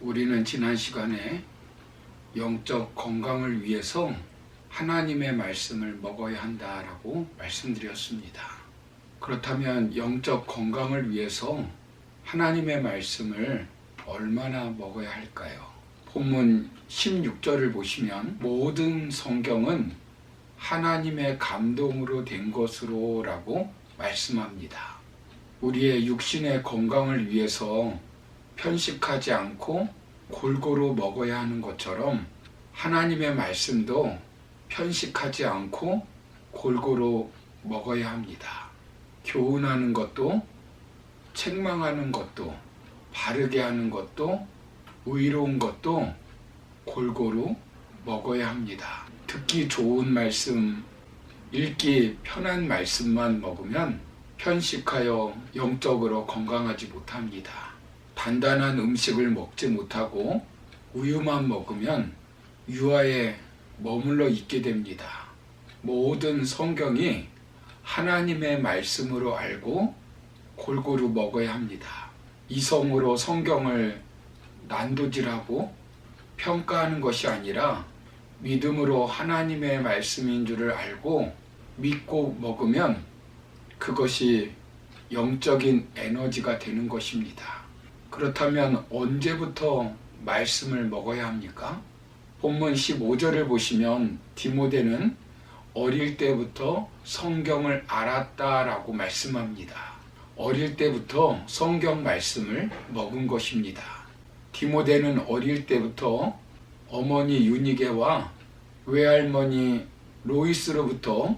우리는 지난 시간에 영적 건강을 위해서 하나님의 말씀을 먹어야 한다라고 말씀드렸습니다. 그렇다면 영적 건강을 위해서 하나님의 말씀을 얼마나 먹어야 할까요? 본문 16절을 보시면 모든 성경은 하나님의 감동으로 된 것으로 라고 말씀합니다. 우리의 육신의 건강을 위해서 편식하지 않고 골고루 먹어야 하는 것처럼 하나님의 말씀도 편식하지 않고 골고루 먹어야 합니다. 교훈하는 것도, 책망하는 것도, 바르게 하는 것도, 의로운 것도 골고루 먹어야 합니다. 듣기 좋은 말씀, 읽기 편한 말씀만 먹으면 편식하여 영적으로 건강하지 못합니다. 단단한 음식을 먹지 못하고 우유만 먹으면 유아에 머물러 있게 됩니다. 모든 성경이 하나님의 말씀으로 알고 골고루 먹어야 합니다. 이성으로 성경을 난도질하고 평가하는 것이 아니라 믿음으로 하나님의 말씀인 줄을 알고 믿고 먹으면 그것이 영적인 에너지가 되는 것입니다. 그렇다면 언제부터 말씀을 먹어야 합니까? 본문 15절을 보시면 디모데는 어릴 때부터 성경을 알았다라고 말씀합니다. 어릴 때부터 성경 말씀을 먹은 것입니다. 디모데는 어릴 때부터 어머니 유니게와 외할머니 로이스로부터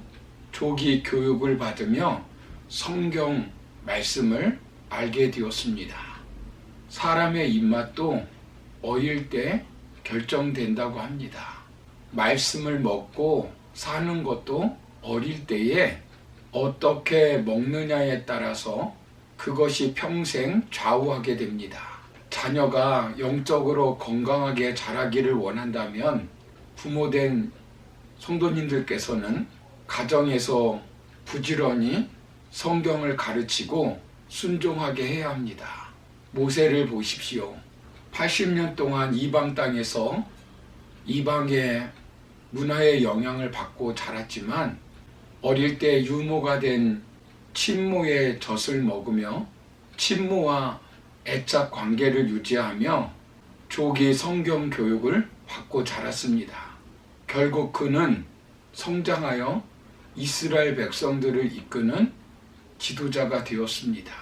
조기 교육을 받으며 성경 말씀을 알게 되었습니다. 사람의 입맛도 어릴 때 결정된다고 합니다. 말씀을 먹고 사는 것도 어릴 때에 어떻게 먹느냐에 따라서 그것이 평생 좌우하게 됩니다. 자녀가 영적으로 건강하게 자라기를 원한다면 부모된 성도님들께서는 가정에서 부지런히 성경을 가르치고 순종하게 해야 합니다. 모세를 보십시오. 80년 동안 이방 땅에서 이방의 문화의 영향을 받고 자랐지만 어릴 때 유모가 된 친모의 젖을 먹으며 친모와 애착 관계를 유지하며 조기 성경 교육을 받고 자랐습니다. 결국 그는 성장하여 이스라엘 백성들을 이끄는 지도자가 되었습니다.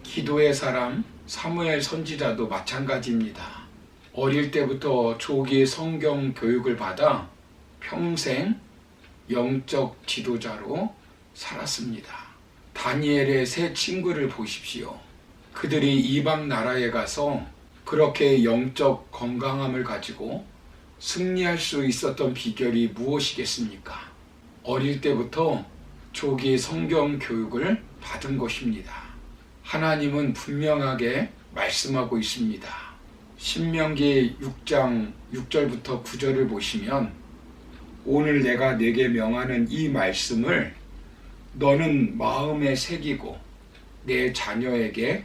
기도의 사람 사무엘 선지자도 마찬가지입니다. 어릴 때부터 조기 성경 교육을 받아 평생 영적 지도자로 살았습니다. 다니엘의 세 친구를 보십시오. 그들이 이방 나라에 가서 그렇게 영적 건강함을 가지고 승리할 수 있었던 비결이 무엇이겠습니까? 어릴 때부터 조기 성경 교육을 받은 것입니다. 하나님은 분명하게 말씀하고 있습니다. 신명기 6장 6절부터 9절을 보시면 오늘 내가 네게 명하는 이 말씀을 너는 마음에 새기고 내 자녀에게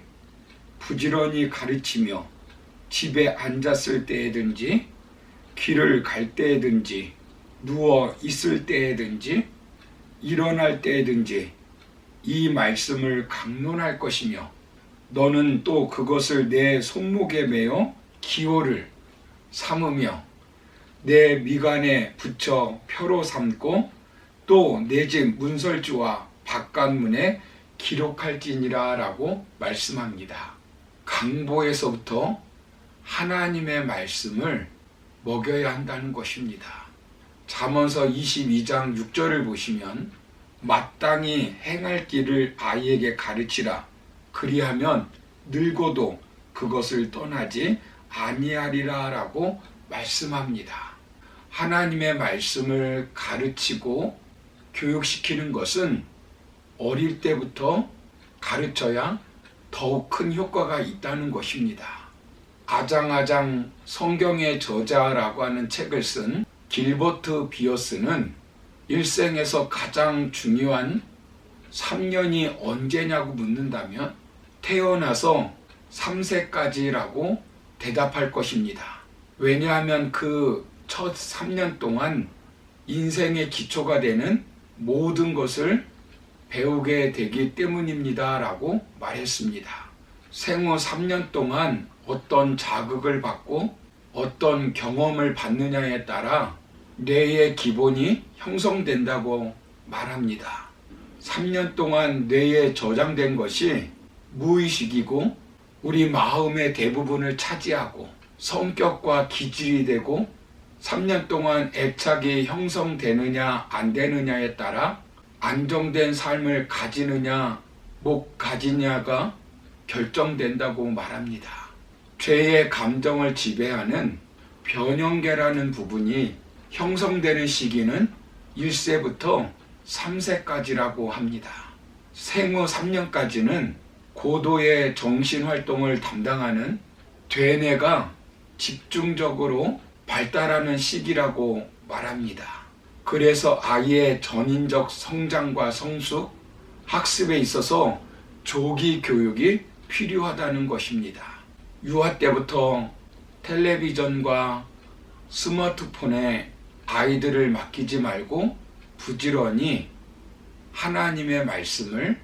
부지런히 가르치며 집에 앉았을 때에든지 길을 갈 때에든지 누워 있을 때에든지 일어날 때에든지 이 말씀을 강론할 것이며 너는 또 그것을 내 손목에 매어 기호를 삼으며 내 미간에 붙여 표로 삼고 또 내 집 문설주와 바깥문에 기록할지니라 라고 말씀합니다. 강보에서부터 하나님의 말씀을 먹여야 한다는 것입니다. 잠언서 22장 6절을 보시면 마땅히 행할 길을 아이에게 가르치라. 그리하면 늙어도 그것을 떠나지 아니하리라 라고 말씀합니다. 하나님의 말씀을 가르치고 교육시키는 것은 어릴 때부터 가르쳐야 더욱 큰 효과가 있다는 것입니다. 아장아장 성경의 저자라고 하는 책을 쓴 길버트 비어스는 일생에서 가장 중요한 3년이 언제냐고 묻는다면 태어나서 3세까지라고 대답할 것입니다. 왜냐하면 그 첫 3년 동안 인생의 기초가 되는 모든 것을 배우게 되기 때문입니다 라고 말했습니다. 생후 3년 동안 어떤 자극을 받고 어떤 경험을 받느냐에 따라 뇌의 기본이 형성된다고 말합니다. 3년 동안 뇌에 저장된 것이 무의식이고 우리 마음의 대부분을 차지하고 성격과 기질이 되고 3년 동안 애착이 형성되느냐 안 되느냐에 따라 안정된 삶을 가지느냐 못 가지냐가 결정된다고 말합니다. 죄의 감정을 지배하는 변형계라는 부분이 형성되는 시기는 1세부터 3세까지라고 합니다. 생후 3년까지는 고도의 정신활동을 담당하는 되뇌가 집중적으로 발달하는 시기라고 말합니다. 그래서 아이의 전인적 성장과 성숙, 학습에 있어서 조기 교육이 필요하다는 것입니다. 유아 때부터 텔레비전과 스마트폰에 아이들을 맡기지 말고 부지런히 하나님의 말씀을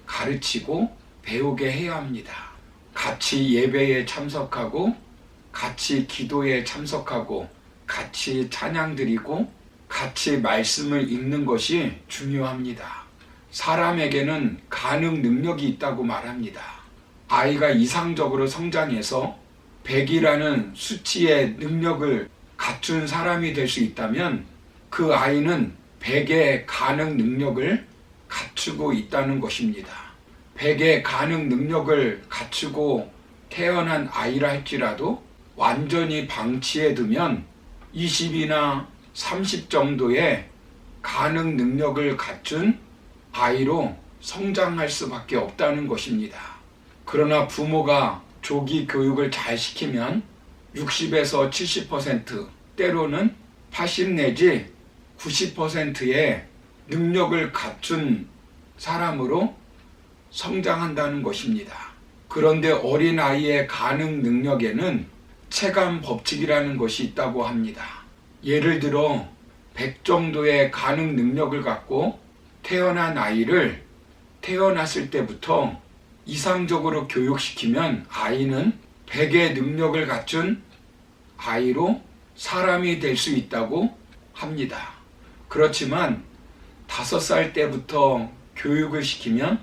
가르치고 배우게 해야 합니다. 같이 예배에 참석하고 같이 기도에 참석하고 같이 찬양 드리고 같이 말씀을 읽는 것이 중요합니다. 사람에게는 가능 능력이 있다고 말합니다. 아이가 이상적으로 성장해서 100이라는 수치의 능력을 갖춘 사람이 될 수 있다면 그 아이는 100의 가능 능력을 갖추고 있다는 것입니다. 100의 가능 능력을 갖추고 태어난 아이라 할지라도 완전히 방치해 두면 20이나 30 정도의 가능 능력을 갖춘 아이로 성장할 수밖에 없다는 것입니다. 그러나 부모가 조기 교육을 잘 시키면 60에서 70%, 때로는 80 내지 90%의 능력을 갖춘 사람으로 성장한다는 것입니다. 그런데 어린아이의 가능 능력에는 체감 법칙이라는 것이 있다고 합니다. 예를 들어 100 정도의 가능 능력을 갖고 태어난 아이를 태어났을 때부터 이상적으로 교육시키면 아이는 100의 능력을 갖춘 아이로 사람이 될 수 있다고 합니다. 그렇지만 5살 때부터 교육을 시키면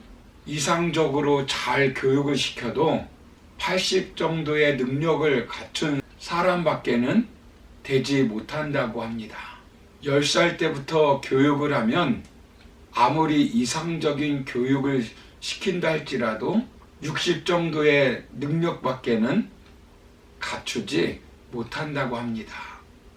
이상적으로 잘 교육을 시켜도 80 정도의 능력을 갖춘 사람밖에는 되지 못한다고 합니다. 10살 때부터 교육을 하면 아무리 이상적인 교육을 시킨다 할지라도 60 정도의 능력밖에는 갖추지 못한다고 합니다.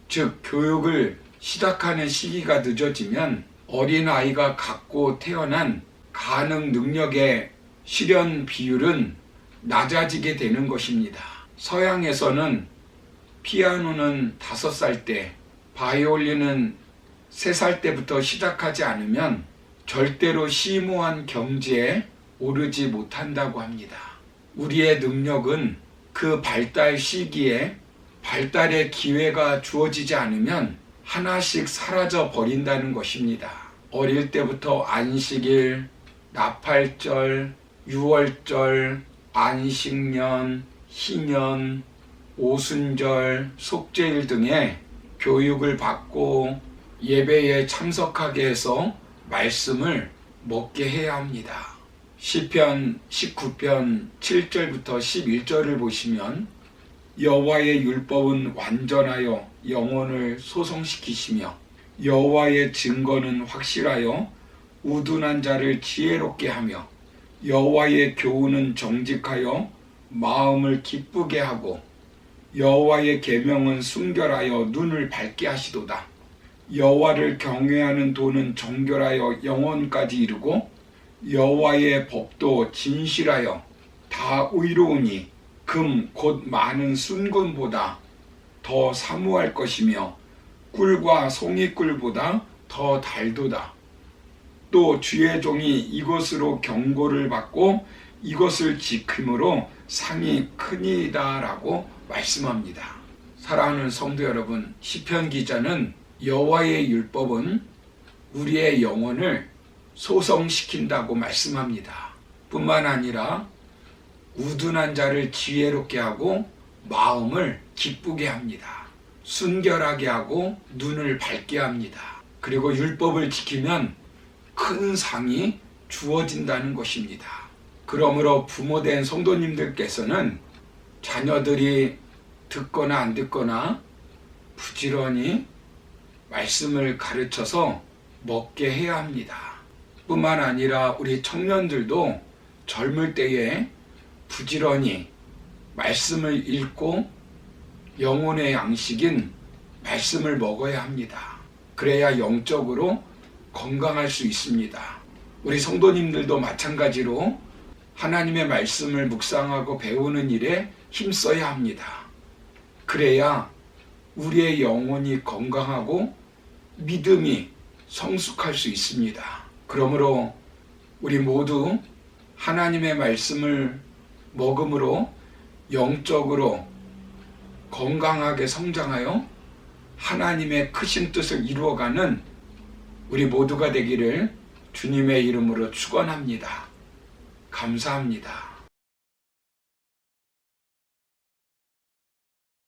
즉, 교육을 시작하는 시기가 늦어지면 어린아이가 갖고 태어난 가능 능력의 실현 비율은 낮아지게 되는 것입니다. 서양에서는 피아노는 5살 때, 바이올린은 3살 때부터 시작하지 않으면 절대로 심오한 경지에 오르지 못한다고 합니다. 우리의 능력은 그 발달 시기에 발달의 기회가 주어지지 않으면 하나씩 사라져 버린다는 것입니다. 어릴 때부터 안식일, 나팔절, 유월절, 안식년, 희년, 오순절, 속죄일 등의 교육을 받고 예배에 참석하게 해서 말씀을 먹게 해야 합니다. 시편 19편 7절부터 11절을 보시면 여호와의 율법은 완전하여 영혼을 소성시키시며 여호와의 증거는 확실하여 우둔한 자를 지혜롭게 하며 여호와의 교훈은 정직하여 마음을 기쁘게 하고 여호와의 계명은 순결하여 눈을 밝게 하시도다. 여호와를 경외하는 도는 정결하여 영혼까지 이르고 여호와의 법도 진실하여 다 의로우니 금 곧 많은 순금보다 더 사무할 것이며 꿀과 송이꿀보다 더 달도다. 또 주의 종이 이것으로 경고를 받고 이것을 지킴으로 상이 크니다라고 말씀합니다. 사랑하는 성도 여러분, 시편 기자는 여호와의 율법은 우리의 영혼을 소성시킨다고 말씀합니다. 뿐만 아니라 우둔한 자를 지혜롭게 하고 마음을 기쁘게 합니다. 순결하게 하고 눈을 밝게 합니다. 그리고 율법을 지키면 큰 상이 주어진다는 것입니다. 그러므로 부모된 성도님들께서는 자녀들이 듣거나 안 듣거나 부지런히 말씀을 가르쳐서 먹게 해야 합니다. 뿐만 아니라 우리 청년들도 젊을 때에 부지런히 말씀을 읽고 영혼의 양식인 말씀을 먹어야 합니다. 그래야 영적으로 건강할 수 있습니다. 우리 성도님들도 마찬가지로 하나님의 말씀을 묵상하고 배우는 일에 힘써야 합니다. 그래야 우리의 영혼이 건강하고 믿음이 성숙할 수 있습니다. 그러므로 우리 모두 하나님의 말씀을 먹음으로 영적으로 건강하게 성장하여 하나님의 크신 뜻을 이루어가는 우리 모두가 되기를 주님의 이름으로 축원합니다. 감사합니다.